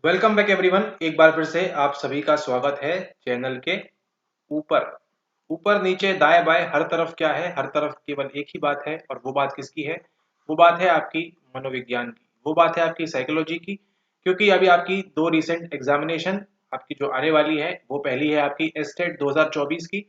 Welcome back everyone. एक बार फिर से आप सभी का स्वागत है चैनल के ऊपर ऊपर नीचे दाएं बाएं हर तरफ क्या है, हर तरफ केवल एक ही बात है। और वो बात किसकी है? वो बात है आपकी मनोविज्ञान की, वो बात है आपकी साइकोलॉजी की। क्योंकि अभी आपकी दो रिसेंट एग्जामिनेशन आपकी जो आने वाली है, वो पहली है आपकी एस्टेट 2024 की,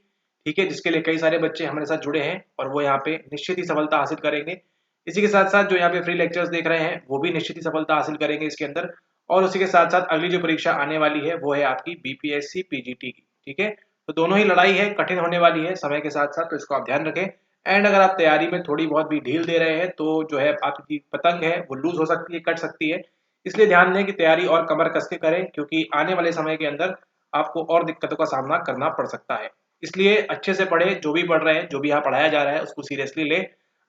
ठीक है, जिसके लिए कई सारे बच्चे हमारे साथ जुड़े हैं और वो यहाँ पे निश्चित ही सफलता हासिल करेंगे। इसी के साथ साथ जो यहाँ पे फ्री लेक्चर्स देख रहे हैं वो भी निश्चित ही सफलता हासिल करेंगे इसके अंदर। और उसी के साथ साथ अगली जो परीक्षा आने वाली है वो है आपकी बीपीएससी पीजीटी की, ठीक है। तो दोनों ही लड़ाई है, कठिन होने वाली है समय के साथ साथ, तो इसको आप ध्यान रखें। एंड अगर आप तैयारी में थोड़ी बहुत भी ढील दे रहे हैं तो जो है आपकी पतंग है वो लूज हो सकती है, कट सकती है। इसलिए ध्यान दें कि तैयारी और कमर कस के करें, क्योंकि आने वाले समय के अंदर आपको और दिक्कतों का सामना करना पड़ सकता है। इसलिए अच्छे से पढ़े, जो भी पढ़ रहे हैं, जो भी यहाँ पढ़ाया जा रहा है उसको सीरियसली ले,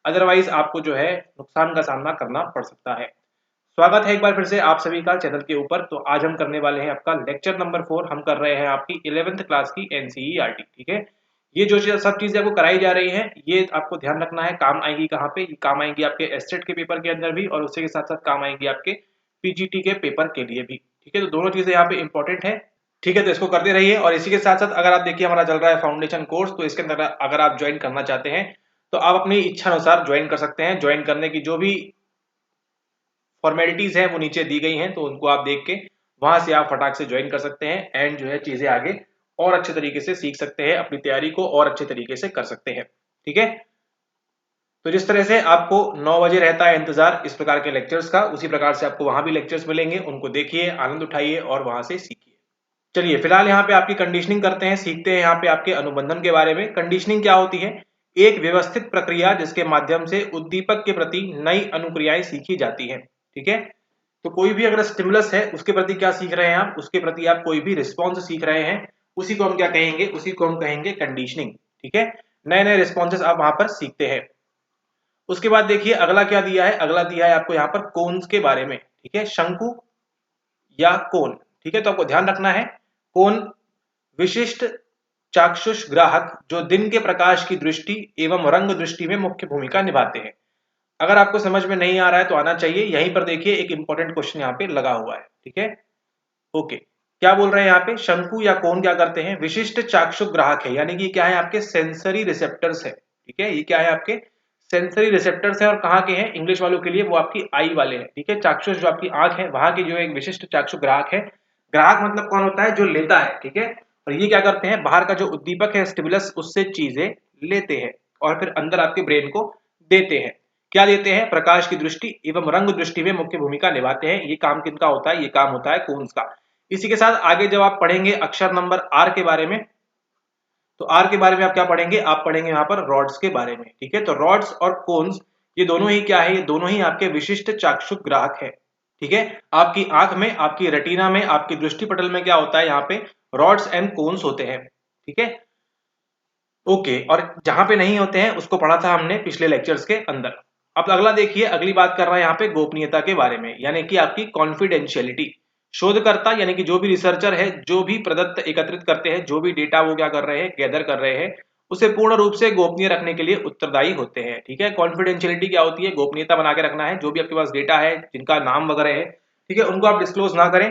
अदरवाइज आपको जो है नुकसान का सामना करना पड़ सकता है। स्वागत है एक बार फिर से आप सभी का चैनल के ऊपर। तो आज हम करने वाले हैं आपका लेक्चर नंबर 4। हम कर रहे हैं आपकी 11th क्लास की एनसीईआरटी, ठीक है। ये जो सब चीजें आपको कराई जा रही हैं, ये आपको ध्यान रखना है काम आएगी कहाँ पे। ये काम आएंगी आपके एस्टेट के पेपर के अंदर भी, और उसके के साथ साथ काम आएंगी आपके पीजीटी के पेपर के लिए भी, ठीक है। तो दोनों चीजें यहाँ पे इंपॉर्टेंट है, ठीक है। तो इसको करते रहिए। और इसी के साथ साथ अगर आप देखिए हमारा चल रहा है फाउंडेशन कोर्स, तो इसके अंदर अगर आप ज्वाइन करना चाहते हैं तो आप अपनी इच्छा अनुसार ज्वाइन कर सकते हैं। ज्वाइन करने की जो भी फॉर्मेलिटीज हैं वो नीचे दी गई हैं, तो उनको आप देख के वहां से आप फटाक से ज्वाइन कर सकते हैं। एंड जो है चीजें आगे और अच्छे तरीके से सीख सकते हैं, अपनी तैयारी को और अच्छे तरीके से कर सकते हैं, ठीक है। तो जिस तरह से आपको 9 बजे रहता है इंतजार इस प्रकार के लेक्चर्स का, उसी प्रकार से आपको वहां भी लेक्चर्स मिलेंगे। उनको देखिए, आनंद उठाइए और वहां से सीखिए। चलिए फिलहाल यहाँ पे आपकी कंडीशनिंग करते हैं, सीखते हैं यहाँ पे आपके अनुबंधन के बारे में। कंडीशनिंग क्या होती है? एक व्यवस्थित प्रक्रिया जिसके माध्यम से उद्दीपक के प्रति नई अनुक्रियाएं सीखी जाती हैं, ठीक है। तो कोई भी अगर स्टिमुलस है उसके प्रति क्या सीख रहे हैं आप, उसके प्रति आप कोई भी रिस्पॉन्स सीख रहे हैं, उसी को हम क्या कहेंगे? उसी को हम कहेंगे कंडीशनिंग, ठीक है। नए नए रिस्पॉन्सेस आप वहां पर सीखते हैं। उसके बाद देखिए अगला क्या दिया है, अगला दिया है आपको यहाँ पर कोन्स के बारे में, ठीक है। शंकु या कोन, ठीक है। तो आपको ध्यान रखना है, कोन विशिष्ट चाक्षुष ग्राहक जो दिन के प्रकाश की दृष्टि एवं रंग दृष्टि में मुख्य भूमिका निभाते हैं। अगर आपको समझ में नहीं आ रहा है तो आना चाहिए। यहीं पर देखिए एक इंपॉर्टेंट क्वेश्चन यहाँ पे लगा हुआ है, ठीक है। ओके, क्या बोल रहे हैं यहाँ पे? शंकु या कोन क्या करते हैं? विशिष्ट चाक्षुष ग्राहक है, यानी कि क्या है? आपके सेंसरी रिसेप्टर्स है, ठीक है। ये क्या है? आपके सेंसरी रिसेप्टर्स है। और कहाँ के हैं? इंग्लिश वालों के लिए वो आपकी आई वाले हैं, ठीक है। चाक्षुष जो आपकी आंख है, वहां की जो एक विशिष्ट चाक्षुष ग्राहक है। ग्राहक मतलब कौन होता है? जो लेता है, ठीक है। और ये क्या करते हैं? बाहर का जो उद्दीपक है स्टिमुलस, उससे चीजें लेते हैं और फिर अंदर आपके ब्रेन को देते हैं। क्या देते हैं? प्रकाश की दृष्टि एवं रंग दृष्टि में मुख्य भूमिका निभाते हैं। ये काम किनका होता है? ये काम होता है कोन्स का। इसी के साथ आगे जब आप पढ़ेंगे अक्षर नंबर आर के बारे में, तो आर के बारे में आप क्या पढ़ेंगे? आप पढ़ेंगे यहाँ पर रॉड्स के बारे में, ठीक है। तो रॉड्स और कोन्स ये दोनों ही क्या है? ये दोनों ही आपके विशिष्ट चाक्षुष ग्राहक है, ठीक है। आपकी आंख में, आपकी रेटिना में, आपकी दृष्टि पटल में क्या होता है? यहाँ पे रॉड्स एंड कोन्स होते हैं, ठीक है। ओके, और जहां पे नहीं होते हैं उसको पढ़ा था हमने पिछले लेक्चर्स के अंदर। अब अगला देखिए, अगली बात कर रहा है यहाँ पे गोपनीयता के बारे में, यानी कि आपकी कॉन्फिडेंशियलिटी। शोधकर्ता यानी कि जो भी रिसर्चर है, जो भी प्रदत्त एकत्रित करते हैं, जो भी डेटा वो क्या कर रहे हैं? गैदर कर रहे हैं, उसे पूर्ण रूप से गोपनीय रखने के लिए उत्तरदायी होते हैं, ठीक है। कॉन्फिडेंशियलिटी क्या होती है? गोपनीयता बना के रखना है। जो भी आपके पास डेटा है, जिनका नाम वगैरह है, ठीक है, उनको आप डिस्क्लोज ना करें,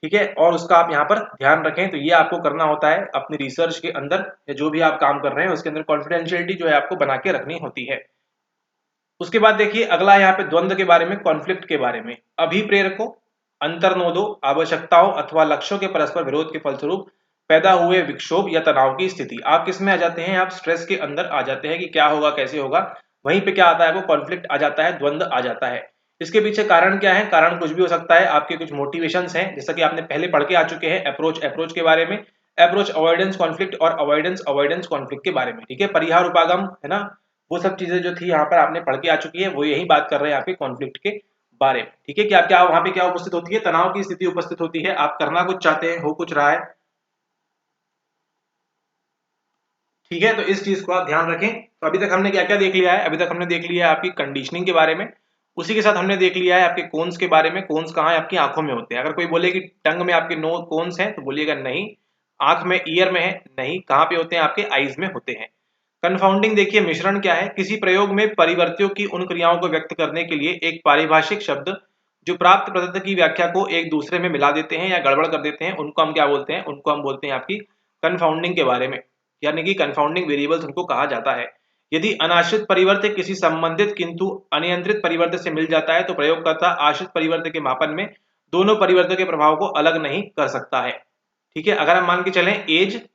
ठीक है। और उसका आप यहाँ पर ध्यान रखें। तो ये आपको करना होता है अपनी रिसर्च के अंदर, या जो भी आप काम कर रहे हैं उसके अंदर कॉन्फिडेंशियलिटी जो है आपको बना के रखनी होती है। उसके बाद देखिए अगला यहाँ पे द्वंद्व के बारे में, कॉन्फ्लिक्ट के बारे में। अभिप्रेरकों, अंतर्नोदों, आवश्यकताओं अथवा लक्ष्यों के परस्पर विरोध के फलस्वरूप पैदा हुए विक्षोभ या तनाव की स्थिति। आप किस में आ जाते हैं? आप स्ट्रेस के अंदर आ जाते हैं कि क्या होगा, कैसे होगा। वहीं पे क्या आता है? वो कॉन्फ्लिक्ट आ जाता है, द्वंद्व आ जाता है। इसके पीछे कारण क्या है? कारण कुछ भी हो सकता है। आपके कुछ मोटिवेशंस हैं, जैसा कि आपने पहले पढ़ के आ चुके हैं अप्रोच के बारे में, अप्रोच अवॉइडेंस कॉन्फ्लिक्ट और अवॉइडेंस कॉन्फ्लिक्ट के बारे में, ठीक है। परिहार उपागम है ना, वो सब चीजें जो थी यहाँ पर आपने पढ़ के आ चुकी है, वो यही बात कर रहे हैं यहाँ पे कॉन्फ्लिक्ट के बारे में, ठीक है। क्या क्या वहां पे क्या उपस्थित होती है? तनाव की स्थिति उपस्थित होती है। आप करना कुछ चाहते हैं, हो कुछ रहा है, ठीक है। तो इस चीज को आप ध्यान रखें। तो अभी तक हमने क्या क्या देख लिया है? अभी तक हमने देख लिया है आपकी कंडीशनिंग के बारे में। उसी के साथ हमने देख लिया है आपके कोन्स के बारे में। कोन्स कहाँ है? आपकी आंखों में होते हैं। अगर कोई बोले कि टंग में आपके नो कोन्स हैं, तो बोलिएगा नहीं। आंख में, ईयर में है? नहीं। कहाँ पे होते हैं? आपके आईज में होते हैं। कन्फाउंडिंग देखिए, मिश्रण क्या है? किसी प्रयोग में परिवर्तियों की उन क्रियाओं को व्यक्त करने के लिए एक पारिभाषिक शब्द जो प्राप्त पदार्थ की व्याख्या को एक दूसरे में मिला देते हैं या गड़बड़ कर देते हैं, उनको हम क्या बोलते हैं? उनको हम बोलते हैं आपकी कन्फाउंडिंग के बारे में, यानी कि कन्फाउंडिंग वेरिएबल्स उनको कहा जाता है। यदि अनाश्रित परिवर्त किसी संबंधित किंतु अनियंत्रित परिवर्त से मिल जाता है तो प्रयोगकर्ता आश्रित परिवर्त के मापन में दोनों परिवर्तों के प्रभाव को अलग नहीं कर सकता है। ठीक है, अगर हम मान के चलें एज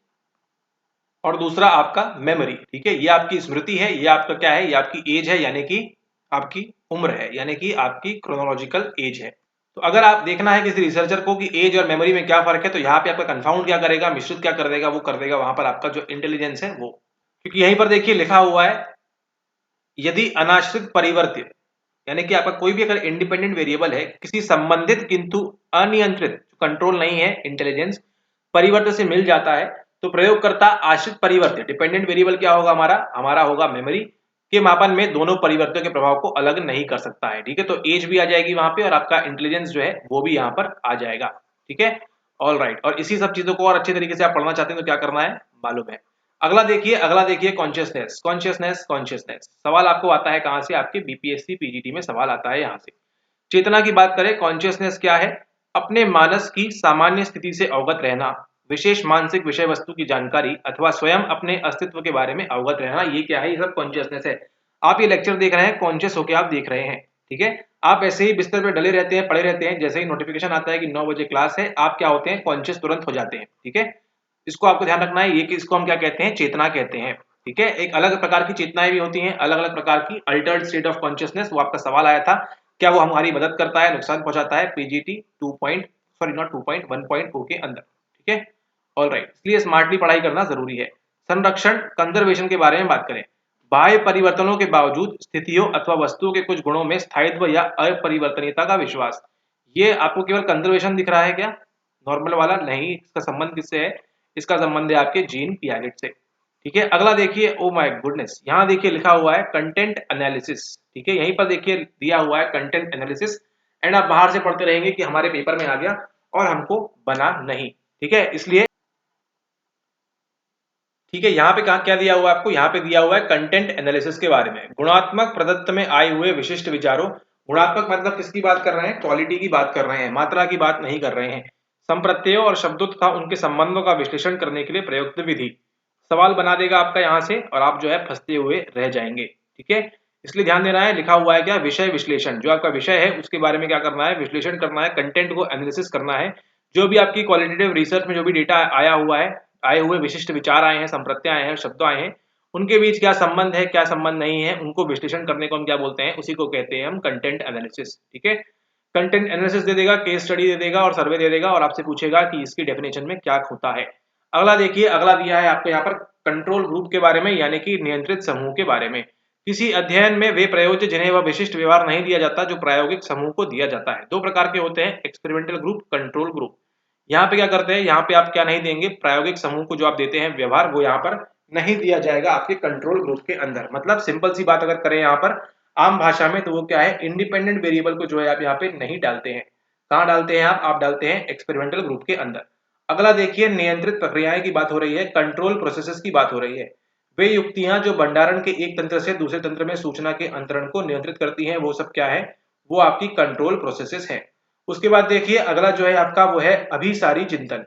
और दूसरा आपका मेमोरी, ठीक है, ये आपकी स्मृति है, ये आपका क्या है? ये आपकी एज है, यानी कि आपकी उम्र है, यानी कि आपकी क्रोनोलॉजिकल एज है। तो अगर आप देखना है किसी रिसर्चर को कि एज और मेमोरी में क्या फर्क है, तो यहाँ पे आपका कंफाउंड क्या करेगा, मिश्रित क्या कर देगा, वो कर देगा वहां पर आपका जो इंटेलिजेंस है वो। क्योंकि यहीं पर देखिए लिखा हुआ है यदि अनाश्रित परिवर्त यानी कि आपका कोई भी अगर इंडिपेंडेंट वेरिएबल है किसी संबंधित किंतु अनियंत्रित कंट्रोल नहीं है इंटेलिजेंस परिवर्त से मिल जाता है तो प्रयोगकर्ता आश्रित परिवर्त डिपेंडेंट वेरिएबल क्या होगा? हमारा होगा मेमोरी के मापन में दोनों परिवर्तों के प्रभाव को अलग नहीं कर सकता है। ठीक है, तो एज भी आ जाएगी वहां पे और आपका इंटेलिजेंस जो है वो भी यहाँ पर आ जाएगा। ठीक है, ऑल राइट। और इसी सब चीजों को और अच्छे तरीके से आप पढ़ना चाहते हैं तो क्या करना है मालूम है। अगला देखिए कॉन्शियसनेस कॉन्शियसनेस कॉन्शियसनेस। सवाल आपको आता है कहां से? आपके बीपीएससी पीजीटी में सवाल आता है यहाँ से। चेतना की बात करें, कॉन्शियसनेस क्या है? अपने मानस की सामान्य स्थिति से अवगत रहना, विशेष मानसिक विषय वस्तु की जानकारी अथवा स्वयं अपने अस्तित्व के बारे में अवगत रहना, ये क्या है? ये सब कॉन्शियसनेस है। आप ये लेक्चर देख रहे हैं, कॉन्शियस होकर आप देख रहे हैं। ठीक है, आप ऐसे ही बिस्तर पर डले रहते हैं, पड़े रहते हैं, जैसे ही नोटिफिकेशन आता है कि 9 बजे क्लास है, आप क्या होते हैं? कॉन्शियस तुरंत हो जाते हैं। ठीक है, इसको आपको ध्यान रखना है, ये कि इसको हम क्या कहते हैं? चेतना कहते हैं। ठीक है, एक अलग प्रकार की चेतनाएं भी होती हैं, अलग अलग प्रकार की अल्टर्ड स्टेट ऑफ कॉन्शियसनेस। वो आपका सवाल आया था, क्या वो हमारी मदद करता है, नुकसान पहुंचाता है? पीजीटी 1.0 के अंदर। ठीक है, ऑल राइट। इसलिए स्मार्टली पढ़ाई करना जरूरी है। संरक्षण कंजर्वेशन के बारे में बात करें, बाह्य परिवर्तनों के बावजूद स्थितियों अथवा वस्तुओं के कुछ गुणों में स्थायित्व या अपरिवर्तनीयता का विश्वास। ये आपको केवल कंजर्वेशन दिख रहा है क्या? नॉर्मल वाला नहीं, इसका संबंध किससे है? इसका संबंध है आपके जीन पियागेट से। ठीक है, अगला देखिए, ओ माय गुडनेस, यहाँ देखिए लिखा हुआ है कंटेंट एनालिसिस। ठीक है, यहीं पर देखिए दिया हुआ है कंटेंट एनालिसिस, एंड आप बाहर से पढ़ते रहेंगे कि हमारे पेपर में आ गया और हमको बना नहीं। ठीक है, इसलिए ठीक है, यहाँ पे कहा क्या दिया हुआ है आपको? यहाँ पे दिया हुआ है कंटेंट एनालिसिस के बारे में, गुणात्मक प्रदत्त में आए हुए विशिष्ट विचारों। गुणात्मक मतलब किसकी बात कर रहे हैं? क्वालिटी की बात कर रहे हैं, मात्रा की बात नहीं कर रहे हैं। संप्रत्ययों और शब्दों तथा उनके संबंधों का विश्लेषण करने के लिए प्रयुक्त विधि। सवाल बना देगा आपका यहाँ से और आप जो है फंसते हुए रह जाएंगे। ठीक है, इसलिए ध्यान देना है, लिखा हुआ है क्या? विषय विश्लेषण। जो आपका विषय है उसके बारे में क्या करना है? विश्लेषण करना है, कंटेंट को एनालिसिस करना है। जो भी आपकी क्वालिटेटिव रिसर्च में जो भी डेटा आया हुआ है, आए हुए विशिष्ट विचार आए हैं, संप्रत्यय आए हैं, शब्द आए हैं, उनके बीच क्या संबंध है, क्या संबंध नहीं है, उनको विश्लेषण करने को हम क्या बोलते हैं? उसी को कहते हैं हम कंटेंट एनालिसिस। ठीक है, कंटेंट एनालिसिस दे देगा, केस स्टडी दे देगा और सर्वे दे देगा और आपसे पूछेगा कि इसकी डेफिनेशन में क्या होता है। अगला देखिए, अगला दिया है आपको यहाँ पर कंट्रोल ग्रुप के बारे में, यानी कि नियंत्रित समूह के बारे में। किसी अध्ययन में वे प्रयोज्य जिन्हें वह विशिष्ट व्यवहार नहीं दिया जाता जो प्रायोगिक समूह को दिया जाता है। दो प्रकार के होते हैं, एक्सपेरिमेंटल ग्रुप, कंट्रोल ग्रुप। यहाँ पे क्या करते हैं? यहाँ पे आप क्या नहीं देंगे? प्रायोगिक समूह को जो आप देते हैं व्यवहार, वो यहाँ पर नहीं दिया जाएगा आपके कंट्रोल ग्रुप के अंदर। मतलब सिंपल सी बात अगर करें यहाँ पर आम भाषा में, तो वो क्या है? इंडिपेंडेंट वेरिएबल को जो है आप यहाँ पे नहीं डालते हैं। कहाँ डालते हैं आप डालते हैं एक्सपेरिमेंटल ग्रुप के अंदर। अगला देखिए, नियंत्रित प्रक्रियाएं की बात हो रही है, कंट्रोल प्रोसेसेस की बात हो रही है। वे युक्तियां जो भंडारण के एक तंत्र से दूसरे तंत्र में सूचना के अंतरण को नियंत्रित करती हैं, वो सब क्या है? वो आपकी कंट्रोल प्रोसेसेस है। उसके बाद देखिए, अगला जो है आपका वो है अभिसारी चिंतन।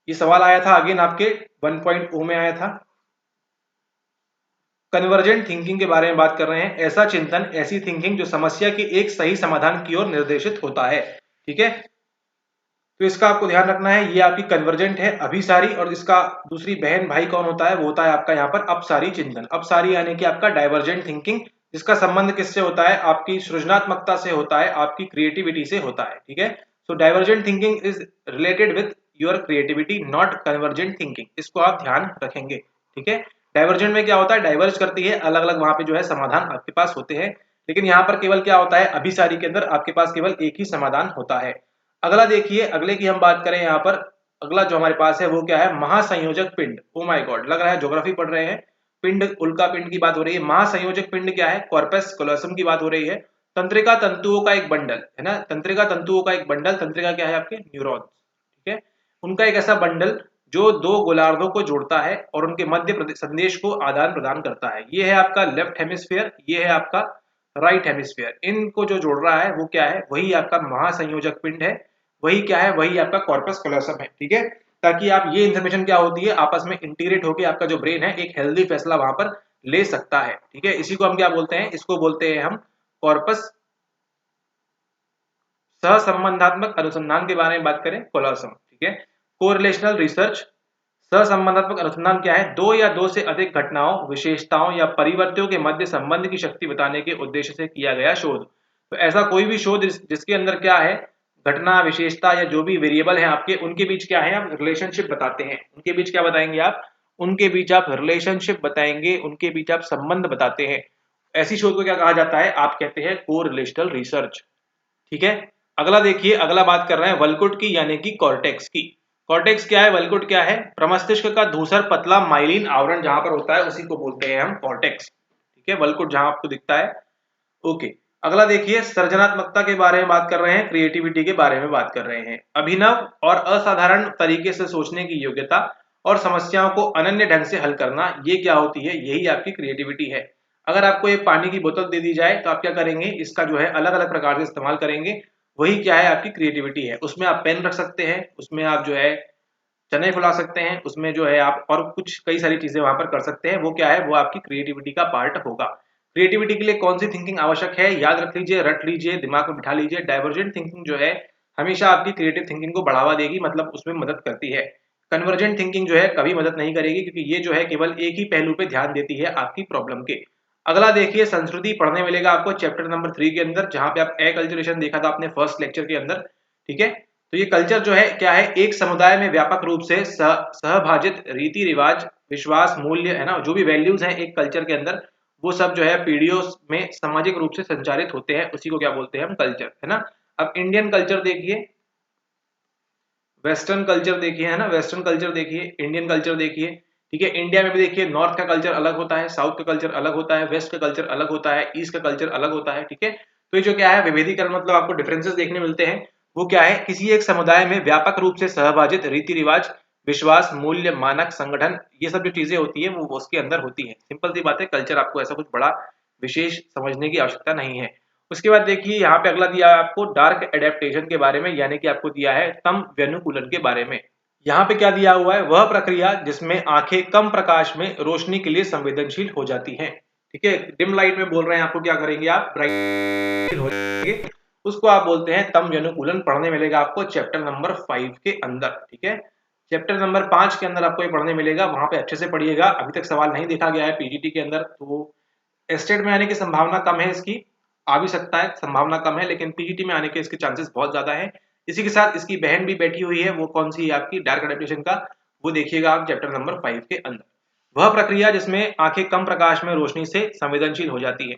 ये सवाल आया था अगेन आपके 1.0 में आया था। कन्वर्जेंट थिंकिंग के बारे में बात कर रहे हैं, ऐसा चिंतन, ऐसी थिंकिंग जो समस्या के एक सही समाधान की ओर निर्देशित होता है। ठीक है, तो इसका आपको ध्यान रखना है, ये आपकी कन्वर्जेंट है अभिसारी, और इसका दूसरी बहन भाई कौन होता है? वो होता है आपका यहाँ पर अपसारी चिंतन। अपसारी यानी कि आपका डाइवर्जेंट थिंकिंग, जिसका संबंध किससे होता है? आपकी सृजनात्मकता से होता है, आपकी क्रिएटिविटी से होता है। ठीक है, so divergent thinking is related with your creativity, not convergent thinking. इसको आप ध्यान रखेंगे। ठीक है, डाइवर्जेंट में क्या होता है? डाइवर्ज करती है, अलग अलग वहां पे जो है समाधान आपके पास होते हैं, लेकिन यहाँ पर केवल क्या होता है? अभिसारी के अंदर आपके पास केवल एक ही समाधान होता है। अगला देखिए, अगले की हम बात करें यहाँ पर, अगला जो हमारे पास है वो क्या है? महासंयोजक पिंड। ओ माय गॉड, लग रहा है ज्योग्राफी पढ़ रहे हैं। पिंड, उल्का पिंड की बात हो रही है। महासंयोजक पिंड क्या है? कॉर्पस कोलोसम की बात हो रही है। तंत्रिका तंतुओं का एक बंडल है ना, तंत्रिका तंतुओं का एक बंडल। तंत्रिका क्या है? आपके न्यूरॉन्स। ठीक है, उनका एक ऐसा बंडल जो दो गोलार्धों को जोड़ता है और उनके मध्य संदेश को आदान प्रदान करता है। ये है आपका लेफ्ट हेमिस्फीयर, ये है आपका राइट हेमिस्फीयर। इनको जो जोड़ रहा है वो क्या है, वही आपका महासंयोजक पिंड है, वही क्या है, वही आपका कॉर्पस कलोसम है। ठीक है, ताकि आप ये इन्फॉर्मेशन क्या होती है आपस में इंटीग्रेट होकर आपका जो ब्रेन है एक हेल्दी फैसला वहां पर ले सकता है। ठीक है, इसी को हम क्या बोलते हैं, इसको बोलते हैं हम कॉर्पस सहसंबंधात्मक अनुसंधान के बारे में बात करें कोलोसम। ठीक है, कोरिलेशनल रिसर्च, सहसंबंधात्मक अनुसंधान क्या है, दो या दो से अधिक घटनाओं, विशेषताओं या परिवर्तियों के मध्य संबंध की शक्ति बताने के उद्देश्य से किया गया शोध। तो ऐसा कोई भी शोध जिसके अंदर क्या है, घटना, विशेषता या जो भी वेरिएबल है आपके, उनके बीच क्या है, आप रिलेशनशिप बताते हैं। उनके बीच क्या बताएंगे आप, उनके बीच आप रिलेशनशिप बताएंगे, उनके बीच आप संबंध बताते हैं। ऐसी शोध को क्या कहा जाता है, आप कहते हैं कोरिलेशनल रिसर्च। ठीक है, अगला देखिए, अगला बात कर रहे हैं वल्कुट की, यानी कि कॉर्टेक्स की। कॉर्टेक्स क्या है, वल्कुट क्या है, प्रमस्तिष्क का धूसर पतला माइलिन आवरण जहां पर होता है उसी को बोलते हैं हम कॉर्टेक्स। ठीक है, वल्कुट जहां आपको दिखता है। ओके, अगला देखिए, सृजनात्मकता के बारे में बात कर रहे हैं, क्रिएटिविटी के बारे में बात कर रहे हैं। अभिनव और असाधारण तरीके से सोचने की योग्यता और समस्याओं को अनन्य ढंग से हल करना, ये क्या होती है, यही आपकी क्रिएटिविटी है। अगर आपको एक पानी की बोतल दे दी जाए तो आप क्या करेंगे, इसका जो है अलग अलग प्रकार से इस्तेमाल करेंगे, वही क्या है आपकी क्रिएटिविटी है। उसमें आप पेन रख सकते हैं, उसमें आप जो है चने फुला सकते हैं, उसमें जो है आप और कुछ कई सारी चीजें वहां पर कर सकते हैं। वो क्या है, वो आपकी क्रिएटिविटी का पार्ट होगा। क्रिएटिविटी के लिए कौन सी थिंकिंग आवश्यक है, याद रख लीजिए, रट लीजिए, दिमाग में बिठा लीजिए। डाइवर्जेंट थिंकिंग जो है हमेशा आपकी क्रिएटिव थिंकिंग को बढ़ावा देगी, मतलब उसमें मदद करती है। कन्वर्जेंट थिंकिंग जो है कभी मदद नहीं करेगी, क्योंकि ये जो है केवल एक ही पहलू पे ध्यान देती है आपकी प्रॉब्लम के। अगला देखिए, संस्कृति पढ़ने मिलेगा आपको चैप्टर नंबर 3 के अंदर, जहां पे आप एक्लचुरेशन देखा था आपने फर्स्ट लेक्चर के अंदर। ठीक है, तो ये कल्चर जो है क्या है, एक समुदाय में व्यापक रूप से सहभाजित रीति रिवाज, विश्वास, मूल्य है ना, जो भी वैल्यूज हैं एक कल्चर के अंदर, वो सब जो है पीढ़ियों में सामाजिक रूप से संचारित होते हैं, उसी को क्या बोलते हैं हम कल्चर, है ना। अब इंडियन कल्चर देखिए, वेस्टर्न कल्चर देखिए, है ना, वेस्टर्न कल्चर देखिए, इंडियन कल्चर देखिए। ठीक है, इंडिया में भी देखिए, नॉर्थ का कल्चर अलग होता है, साउथ का कल्चर अलग होता है, वेस्ट का कल्चर अलग होता है, ईस्ट का कल्चर अलग होता है। ठीक है, तो ये जो क्या है विभेदीकरण, मतलब आपको डिफरेंसेस देखने मिलते हैं। वो क्या है, किसी एक समुदाय में व्यापक रूप से सहभाजित रीति रिवाज, विश्वास, मूल्य, मानक, संगठन, ये सब जो चीजें होती है वो उसके अंदर होती है। सिंपल सी बात है, कल्चर आपको ऐसा कुछ बड़ा विशेष समझने की आवश्यकता नहीं है। उसके बाद देखिए, यहाँ पे अगला दिया है आपको डार्क एडेप्टेशन के बारे में, यानी कि आपको दिया है तम व्यनुकूलन के बारे में। यहाँ पे क्या दिया हुआ है, वह प्रक्रिया जिसमें आंखें कम प्रकाश में रोशनी के लिए संवेदनशील हो जाती हैं। ठीक है, डिम लाइट में बोल रहे हैं आपको, क्या करेंगे आप, ब्राइट हो जाएंगे, उसको आप बोलते हैं तम व्यनुकूलन। पढ़ने मिलेगा आपको चैप्टर नंबर 5 के अंदर। ठीक है, चैप्टर नंबर 5 के अंदर आपको ये पढ़ने मिलेगा, वहां पे अच्छे से पढ़िएगा। अभी तक सवाल नहीं देखा गया है पीजीटी के अंदर, तो स्टेट में आने की संभावना कम है इसकी, आ भी सकता है, संभावना कम है, लेकिन पीजीटी में आने के इसके चांसेस बहुत ज्यादा है। इसी के साथ इसकी बहन भी बैठी हुई है, वो कौन सी है आपकी, डार्क एडेप्टेशन का, वो देखिएगा आप चैप्टर नंबर 5 के अंदर। वह प्रक्रिया जिसमें आंखें कम प्रकाश में रोशनी से संवेदनशील हो जाती है।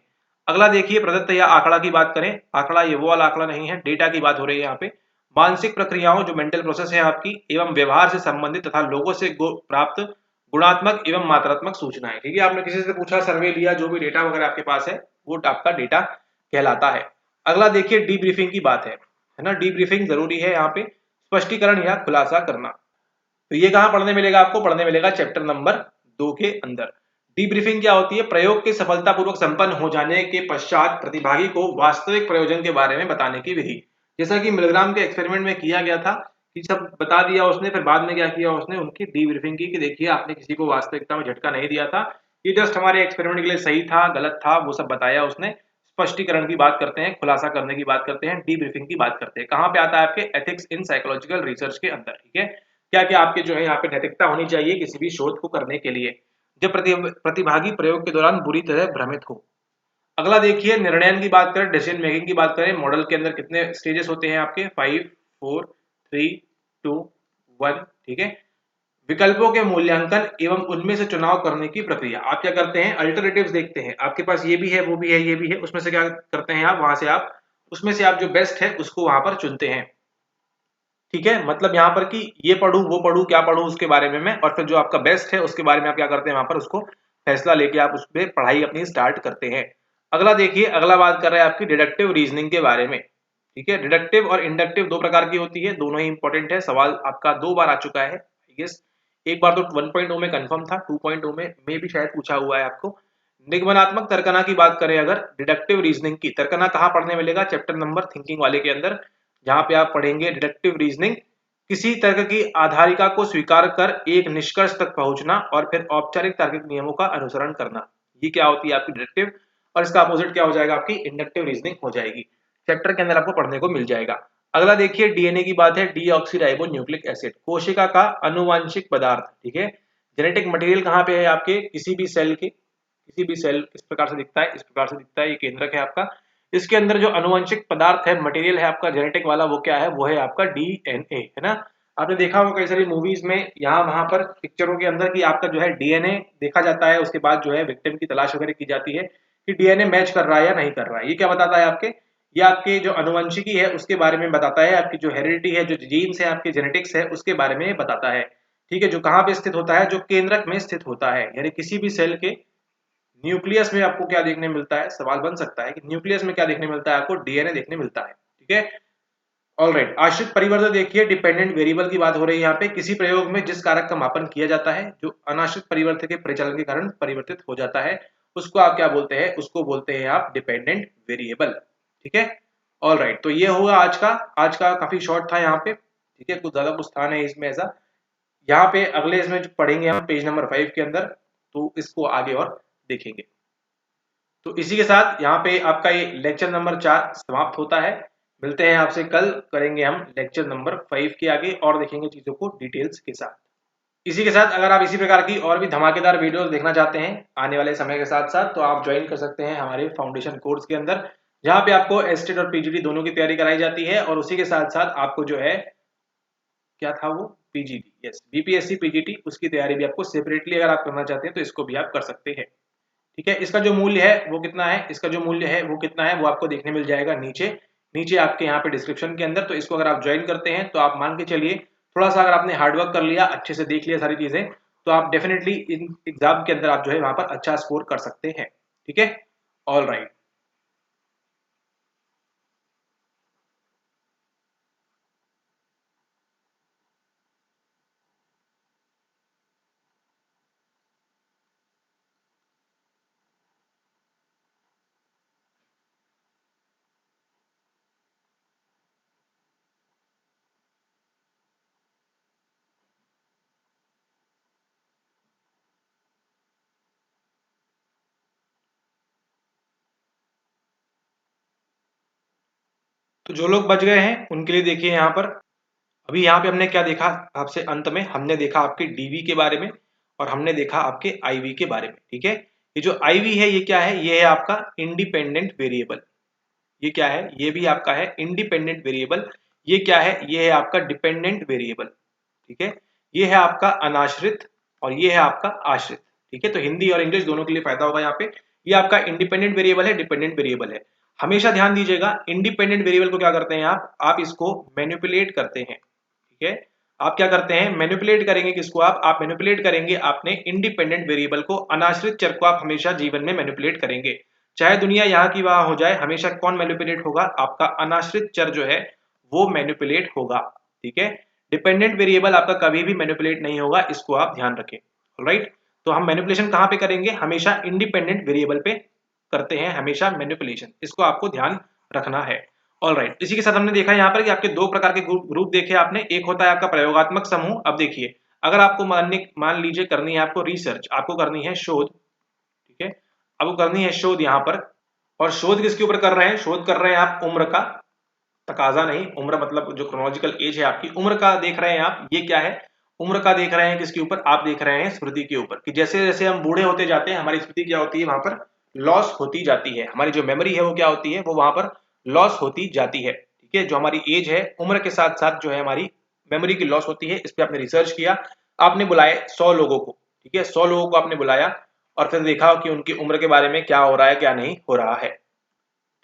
अगला देखिए, प्रदत्त या आंकड़ा की बात करें, आंकड़ा ये वो वाला आंकड़ा नहीं है, डेटा की बात हो रही है यहाँ पे। मानसिक प्रक्रियाओं, जो मेंटल प्रोसेस है आपकी, एवं व्यवहार से संबंधित तथा लोगों से प्राप्त गुणात्मक एवं मात्रात्मक सूचनाएं। ठीक है, आपने किसी से पूछा, सर्वे लिया, जो भी डेटा वगैरह आपके पास है वो आपका डेटा कहलाता है। अगला देखिए, डीब्रीफिंग की बात है ना, डीब्रीफिंग जरूरी है यहाँ पे, स्पष्टीकरण या खुलासा करना। तो ये कहाँ पढ़ने मिलेगा आपको, पढ़ने मिलेगा चैप्टर नंबर 2 के अंदर। डीब्रीफिंग क्या होती है, प्रयोग के सफलतापूर्वक संपन्न हो जाने के पश्चात प्रतिभागी को वास्तविक प्रयोजन के बारे में बताने की विधि। जैसा कि मिलग्राम के एक्सपेरिमेंट में किया गया था कि सब बता दिया उसने, फिर बाद में क्या किया उसने, उनकी डीब्रीफिंग की कि देखिए आपने किसी को वास्तविकता में झटका नहीं दिया था, ये जस्ट हमारे एक्सपेरिमेंट के लिए सही था, गलत था, वो सब बताया उसने। स्पष्टीकरण की बात करते हैं, खुलासा करने की बात करते हैं, डीब्रीफिंग की बात करते हैं। कहाँ पे आता है आपके एथिक्स इन साइकोलॉजिकल रिसर्च के अंदर। ठीक है, क्या क्या आपके जो है यहाँ पे नैतिकता होनी चाहिए किसी भी शोध को करने के लिए, जब प्रतिभागी प्रयोग के दौरान बुरी तरह भ्रमित हो। अगला देखिए, निर्णयन की बात करें, डिसीजन मेकिंग की बात करें, मॉडल के अंदर कितने स्टेजेस होते हैं आपके, 5 4 3 2 1। ठीक है, विकल्पों के मूल्यांकन एवं उनमें से चुनाव करने की प्रक्रिया। आप क्या करते हैं, अल्टरनेटिव्स देखते हैं, आपके पास ये भी है, वो भी है, ये भी है, उसमें से क्या करते हैं आप, वहां से आप उसमें से आप जो बेस्ट है उसको वहां पर चुनते हैं। ठीक है, मतलब यहाँ पर कि ये पढ़ूं, वो पढ़ूं, क्या पढ़ूं उसके बारे में मैं, और फिर जो आपका बेस्ट है उसके बारे में आप क्या करते हैं, वहां पर उसको फैसला लेके आप उस पर पढ़ाई अपनी स्टार्ट करते हैं। अगला देखिए, अगला बात कर रहे हैं आपकी डिडक्टिव रीजनिंग के बारे में। ठीक है, डिडक्टिव और इंडक्टिव दो प्रकार की होती है, दोनों ही इंपॉर्टेंट है। सवाल आपका 2 बार आ चुका है, आई गेस एक बार तो 1.0 में कंफर्म था, 2.0 में भी शायद पूछा हुआ है आपको। निगमनात्मक तर्कना की बात करें अगर, डिडक्टिव रीजनिंग की तर्कना कहाँ पढ़ने मिलेगा, चैप्टर नंबर थिंकिंग वाले के अंदर, जहां पे आप पढ़ेंगे डिडक्टिव रीजनिंग, किसी तर्क की आधारिका को स्वीकार कर एक निष्कर्ष तक पहुंचना और फिर औपचारिक तार्किक नियमों का अनुसरण करना। ये क्या होती है आपकी डिडक्टिव, और इसका अपोजिट क्या हो जाएगा आपकी इंडक्टिव रीजनिंग हो जाएगी। चैप्टर के अंदर आपको पढ़ने को मिल जाएगा। अगला देखिए डीएनए की बात है, डीऑक्सीराइबो न्यूक्लिक एसिड, कोशिका का अनुवांशिक पदार्थ। ठीक है, जेनेटिक मटेरियल कहाँ पे है आपके, किसी भी सेल के, किसी भी सेल इस प्रकार से दिखता है, इस प्रकार से दिखता है, ये केंद्रक है आपका। इसके अंदर जो अनुवांशिक पदार्थ है, मटेरियल है आपका जेनेटिक वाला, वो क्या है, वो है आपका डीएनए, है ना। आपने देखा होगा कई सारी मूवीज में, यहाँ वहां पर पिक्चरों के अंदर, कि आपका जो है डीएनए देखा जाता है, उसके बाद जो है विक्टिम की तलाश वगैरह की जाती है कि डीएनए मैच कर रहा है या नहीं कर रहा है। ये क्या बताता है आपके, ये आपके जो अनुवंशिकी है उसके बारे में बताता है, आपकी जो हेरिडिटी है, जो जीन्स है, आपके जेनेटिक्स है, उसके बारे में बताता है। ठीक है, जो कहाँ पे स्थित होता है, जो केंद्रक में स्थित होता है, यानी किसी भी सेल के न्यूक्लियस में आपको क्या देखने मिलता है, सवाल बन सकता है कि न्यूक्लियस में क्या देखने मिलता है, आपको डीएनए देखने मिलता है। ठीक है, ऑलराइट। आश्रित परिवर्तन देखिए, डिपेंडेंट वेरिएबल की बात हो रही है यहाँ पे, किसी प्रयोग में जिस कारक का मापन किया जाता है जो अनाश्रित परिवर्तन के परिचालन के कारण परिवर्तित हो जाता है, उसको आप क्या बोलते हैं, उसको बोलते हैं आप डिपेंडेंट वेरिएबल। ठीक है, ऑलराइट। तो ये होगा आज का काफी शॉर्ट था यहाँ पे। ठीक है, कुछ ज्यादा कुछ था नहीं इसमें ऐसा। यहाँ पे अगले इसमें जो पढ़ेंगे हम पेज नंबर 5 के अंदर, तो इसको आगे और देखेंगे। तो इसी के साथ यहाँ पे आपका ये लेक्चर नंबर 4 समाप्त होता है। मिलते हैं आपसे कल, करेंगे हम लेक्चर नंबर 5 के आगे और देखेंगे चीजों को डिटेल्स के साथ। इसी के साथ अगर आप इसी प्रकार की और भी धमाकेदार वीडियोस देखना चाहते हैं आने वाले समय के साथ साथ, तो आप ज्वाइन कर सकते हैं हमारे फाउंडेशन कोर्स के अंदर, जहाँ पे आपको एसटेट और पीजीडी दोनों की तैयारी कराई जाती है, और उसी के साथ साथ आपको जो है क्या था वो, पीजीडी, यस, बीपीएससी पीजीटी, उसकी तैयारी भी आपको सेपरेटली अगर आप करना चाहते हैं तो इसको भी आप कर सकते हैं। ठीक है, इसका जो मूल्य है वो कितना है, इसका जो मूल्य है वो कितना है, वो आपको देखने मिल जाएगा नीचे, नीचे आपके यहाँ पे डिस्क्रिप्शन के अंदर। तो इसको अगर आप ज्वाइन करते हैं तो आप मान के चलिए, थोड़ा सा अगर आपने हार्डवर्क कर लिया, अच्छे से देख लिया सारी चीजें, तो आप डेफिनेटली इन एग्जाम के अंदर आप जो है वहां पर अच्छा स्कोर कर सकते हैं। ठीक है, ऑल राइट। तो जो लोग बच गए हैं उनके लिए देखिए यहाँ पर, अभी यहाँ पे हमने क्या देखा आपसे, अंत में हमने देखा आपके डीवी के बारे में और हमने देखा आपके आईवी के बारे में। ठीक है, ये जो आईवी है ये क्या है, ये है आपका इंडिपेंडेंट वेरिएबल। ये क्या है, ये भी आपका है इंडिपेंडेंट वेरिएबल। ये क्या है, ये है आपका डिपेंडेंट वेरिएबल। ठीक है, ये है आपका अनाश्रित और ये है आपका आश्रित। ठीक है, तो हिंदी और इंग्लिश दोनों के लिए फायदा होगा यहाँ पे। ये आपका इंडिपेंडेंट वेरिएबल है, डिपेंडेंट वेरिएबल है। हमेशा ध्यान दीजिएगा, इंडिपेंडेंट वेरिएबल को क्या करते हैं आप इसको मैनिपुलेट करते हैं। ठीक है, आप क्या करते हैं, मैनिपुलेट करेंगे किसको, आप मैनिपुलेट करेंगे अपने इंडिपेंडेंट वेरिएबल को, अनाश्रित चर को आप हमेशा जीवन में मैनिपुलेट करेंगे। चाहे दुनिया यहाँ की वहां हो जाए, हमेशा कौन मैनिपुलेट होगा, आपका अनाश्रित चर जो है वो मैनिपुलेट होगा। ठीक है, डिपेंडेंट वेरिएबल आपका कभी भी मैनिपुलेट नहीं होगा, इसको आप ध्यान रखें। राइट, तो हम मैनिपुलेशन कहां पे करेंगे, हमेशा इंडिपेंडेंट वेरिएबल पे करते हैं, हमेशा मैनिपुलेशन, इसको आपको ध्यान रखना है। ऑलराइट, इसी के साथ हमने देखा यहाँ पर कि आपके दो प्रकार के ग्रुप देखे आपने, एक होता है आपका प्रयोगात्मक समूह। अब देखिए, अगर आपको मान लीजिए करनी है आपको रिसर्च, आपको करनी है शोध। ठीक है, आपको करनी है शोध यहाँ पर, और शोध किसके ऊपर कर रहे हैं, शोध कर रहे हैं आप उम्र का तकाजा नहीं, उम्र मतलब जो क्रोनोलॉजिकल एज है आपकी, उम्र का देख रहे हैं आप। ये क्या है, उम्र का देख रहे हैं किसके ऊपर, आप देख रहे हैं स्मृति के ऊपर, कि जैसे जैसे हम बूढ़े होते जाते हैं हमारी स्मृति क्या होती है, वहां पर लॉस होती जाती है, हमारी जो मेमोरी है वो क्या होती है, वो वहां पर लॉस होती जाती है। ठीक है, जो हमारी एज है, उम्र के साथ साथ जो है हमारी मेमोरी की लॉस होती है। इस पर आपने रिसर्च किया, आपने बुलाए 100 लोगों को। ठीक है, 100 लोगों को आपने बुलाया और फिर देखा कि उनकी उम्र के बारे में क्या हो रहा है, क्या नहीं हो रहा है।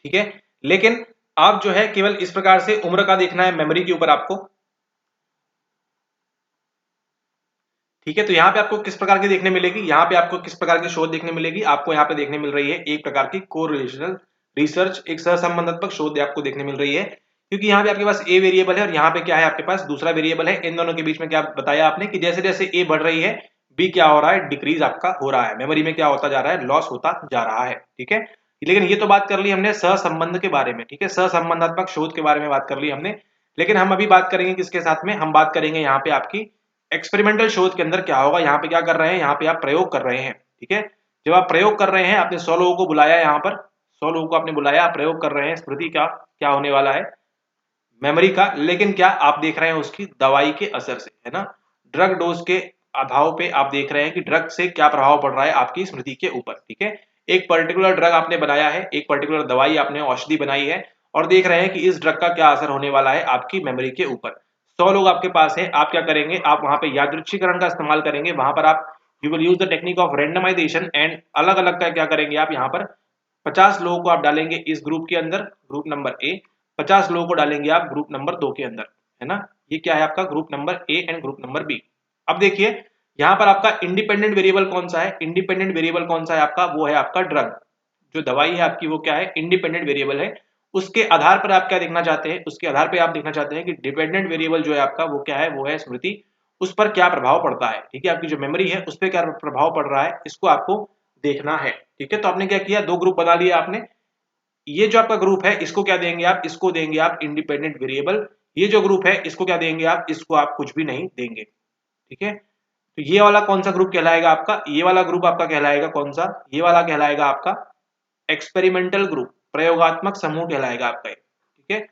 ठीक है, लेकिन आप जो है केवल इस प्रकार से उम्र का देखना है मेमोरी के ऊपर आपको। ठीक है, तो यहाँ पे आपको किस प्रकार की देखने मिलेगी, यहाँ पे आपको किस प्रकार की शोध देखने मिलेगी, आपको यहाँ पे देखने मिल रही है एक प्रकार की कोरिलेशनल रिसर्च, एक सहसंबंधात्मक शोध आपको देखने मिल रही है। क्योंकि यहाँ पे आपके पास ए वेरिएबल है और यहाँ पे क्या है आपके पास दूसरा वेरिएबल है, इन दोनों के बीच में क्या बताया आपने कि जैसे जैसे ए बढ़ रही है, बी क्या हो रहा है, डिक्रीज आपका हो रहा है, मेमोरी में क्या होता जा रहा है, लॉस होता जा रहा है। ठीक है, लेकिन ये तो बात कर ली हमने सहसंबंध के बारे में। ठीक है, सहसंबंधात्मक शोध के बारे में बात कर ली हमने, लेकिन हम अभी बात करेंगे किसके साथ में, हम बात करेंगे यहाँ पे आपकी एक्सपेरिमेंटल शोध के अंदर क्या होगा। यहाँ पे क्या कर रहे हैं, यहाँ पे आप प्रयोग कर रहे हैं। ठीक है, जब आप प्रयोग कर रहे हैं, आपने 100 लोगों को बुलाया, यहाँ पर 100 लोगों को आपने बुलाया, आप प्रयोग कर रहे हैं, स्मृति का क्या होने वाला है, मेमोरी का, लेकिन क्या आप देख रहे हैं उसकी दवाई के असर से, है ना, ड्रग डोज के अभाव पे आप देख रहे हैं कि ड्रग से क्या प्रभाव पड़ रहा है आपकी स्मृति के ऊपर। ठीक है, एक पर्टिकुलर ड्रग आपने बनाया है, एक पर्टिकुलर दवाई आपने औषधि बनाई है, और देख रहे हैं कि इस ड्रग का क्या असर होने वाला है आपकी मेमोरी के ऊपर। 100 लोग आपके पास है, आप क्या करेंगे, आप वहां पे यादृच्छिकरण का इस्तेमाल करेंगे, वहां पर आप you will use the technique of randomisation and अलग अलग का क्या करेंगे आप, यहाँ पर 50 लोगों को आप डालेंगे इस ग्रुप के अंदर, ग्रुप नंबर ए, 50 लोगों को डालेंगे आप ग्रुप नंबर 2 के अंदर, है ना, ये क्या है आपका group number A and group number B. अब देखिए यहाँ पर आपका इंडिपेंडेंट वेरिएबल कौन सा है, इंडिपेंडेंट वेरिएबल कौन सा है आपका, वो है आपका ड्रग, जो दवाई है आपकी वो क्या है, इंडिपेंडेंट वेरिएबल है। उसके आधार पर आप क्या देखना चाहते हैं, उसके आधार पर आप देखना चाहते हैं कि डिपेंडेंट वेरिएबल जो है आपका वो क्या है, वो है स्मृति, उस पर क्या प्रभाव पड़ता है। ठीक है, आपकी जो मेमोरी है उस पर क्या प्रभाव पड़ रहा है, इसको आपको देखना है। ठीक है, तो आपने क्या किया, 2 ग्रुप बना लिया आपने, ये जो आपका ग्रुप है इसको क्या देंगे आप, इसको देंगे आप इंडिपेंडेंट वेरिएबल, ये जो ग्रुप है इसको क्या देंगे आप, इसको आप कुछ भी नहीं देंगे। ठीक है, तो ये वाला कौन सा ग्रुप कहलाएगा आपका, ये वाला ग्रुप आपका कहलाएगा कौन सा, ये वाला कहलाएगा आपका एक्सपेरिमेंटल ग्रुप, प्रयोगात्मक समूह कहलाएगा आपका। ठीक है,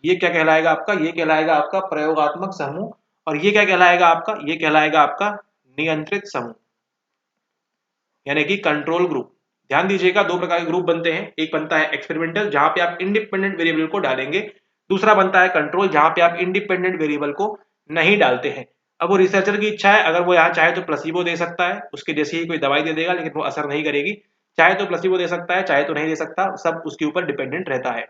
ये क्या कहलाएगा आपका, ये कहलाएगा आपका प्रयोगात्मक समूह, और ये क्या कहलाएगा आपका, ये कहलाएगा आपका नियंत्रित समूह, यानी कि कंट्रोल ग्रुप। ध्यान दीजिएगा, 2 प्रकार के ग्रुप बनते हैं, एक बनता है एक्सपेरिमेंटल जहां पे आप इंडिपेंडेंट वेरिएबल को डालेंगे, दूसरा बनता है कंट्रोल जहां पे आप इंडिपेंडेंट वेरिएबल को नहीं डालते हैं। अब वो रिसर्चर की इच्छा है, अगर वो यहाँ चाहे तो प्लेसिबो दे सकता है, उसके जैसी ही कोई दवाई दे देगा, लेकिन वो असर नहीं करेगी, चाहे तो प्लेसिबो दे सकता है, चाहे तो नहीं दे सकता, सब उसके ऊपर डिपेंडेंट रहता है।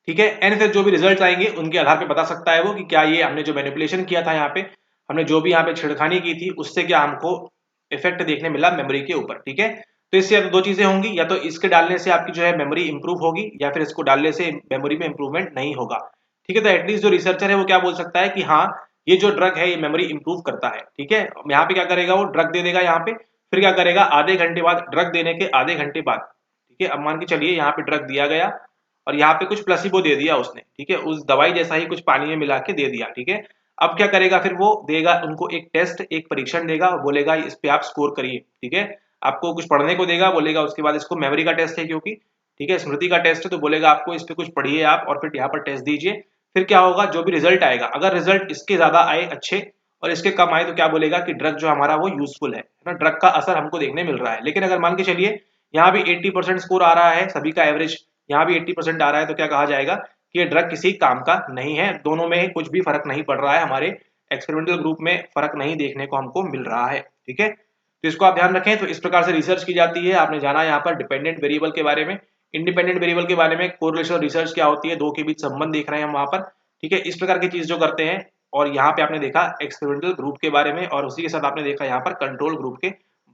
ठीक है, एंड फिर जो भी रिजल्ट आएंगे उनके आधार पे बता सकता है वो कि क्या ये हमने जो मैनिपुलेशन किया था, यहाँ पे हमने जो भी यहाँ पे छेड़खानी की थी, उससे क्या हमको इफेक्ट देखने मिला मेमोरी के ऊपर। ठीक है, तो इससे अब 2 चीजें होंगी, या तो इसके डालने से आपकी जो है मेमोरी इंप्रूव होगी, या फिर इसको डालने से मेमोरी में इंप्रूवमेंट नहीं होगा। ठीक है, तो एटलीस्ट जो रिसर्चर है वो क्या बोल सकता है कि हाँ ये जो ड्रग है ये मेमोरी इंप्रूव करता है। ठीक है, यहाँ पे क्या करेगा, वो ड्रग दे देगा यहाँ पे, फिर क्या करेगा, आधे घंटे बाद, ड्रग देने के आधे घंटे बाद, ठीक है, अब मान के चलिए यहाँ पे ड्रग दिया गया और यहाँ पे कुछ प्लेसिबो दे दिया उसने, ठीक है, उस दवाई जैसा ही कुछ पानी में मिला के दे दिया। ठीक है, अब क्या करेगा, फिर वो देगा उनको एक टेस्ट, एक परीक्षण देगा, बोलेगा इस पे आप स्कोर करिए। ठीक है, आपको कुछ पढ़ने को देगा, बोलेगा उसके बाद इसको मेमोरी का टेस्ट है क्योंकि, ठीक है, स्मृति का टेस्ट है, तो बोलेगा आपको इस पे कुछ पढ़िए आप और फिर यहाँ पर टेस्ट दीजिए। फिर क्या होगा, जो भी रिजल्ट आएगा, अगर रिजल्ट इसके ज्यादा आए अच्छे और इसके कम आए, तो क्या बोलेगा कि ड्रग जो हमारा वो यूजफुल है ना, ड्रग का असर हमको देखने मिल रहा है। लेकिन अगर मान के चलिए यहाँ भी 80% स्कोर आ रहा है, सभी का एवरेज यहाँ भी 80% आ रहा है, तो क्या कहा जाएगा कि ये ड्रग किसी काम का नहीं है, दोनों में कुछ भी फर्क नहीं पड़ रहा है, हमारे एक्सपेरिमेंटल ग्रुप में फर्क नहीं देखने को हमको मिल रहा है। ठीक है, तो इसको आप ध्यान रखें। तो इस प्रकार से रिसर्च की जाती है। आपने जाना यहाँ पर डिपेंडेंट वेरिएबल के बारे में, इंडिपेंडेंट वेरिएबल के बारे में, कोरिलेशन रिसर्च क्या होती है, 2 के बीच संबंध देख रहे हैं हम वहां पर। ठीक है, इस प्रकार की चीज जो करते हैं। और यहाँ पे आपने देखा एक्सपेरिमेंटल ग्रुप के बारे में, और उसी के साथ आपने देखा यहाँ पर कंट्रोल ग्रुप के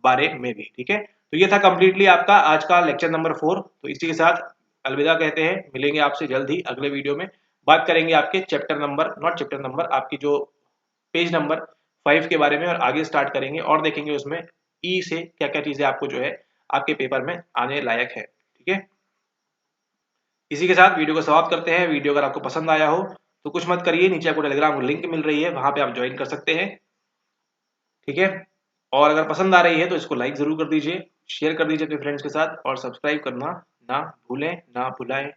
बारे में भी। ठीक है, तो ये था कंप्लीटली आपका आज का लेक्चर नंबर 4। तो इसी के साथ अलविदा कहते हैं, मिलेंगे आपसे जल्द ही अगले वीडियो में। बात करेंगे आपके chapter number, not chapter number, आपकी जो पेज नंबर 5 के बारे में, और आगे स्टार्ट करेंगे और देखेंगे उसमें ई से क्या क्या चीजें आपको जो है आपके पेपर में आने लायक है। ठीक है, इसी के साथ वीडियो को समाप्त करते हैं। वीडियो अगर आपको पसंद आया हो तो कुछ मत करिए, नीचे आपको टेलीग्राम लिंक मिल रही है, वहां पे आप ज्वाइन कर सकते हैं। ठीक है, और अगर पसंद आ रही है तो इसको लाइक जरूर कर दीजिए, शेयर कर दीजिए अपने फ्रेंड्स के साथ, और सब्सक्राइब करना ना भूलें, ना भुलाएं।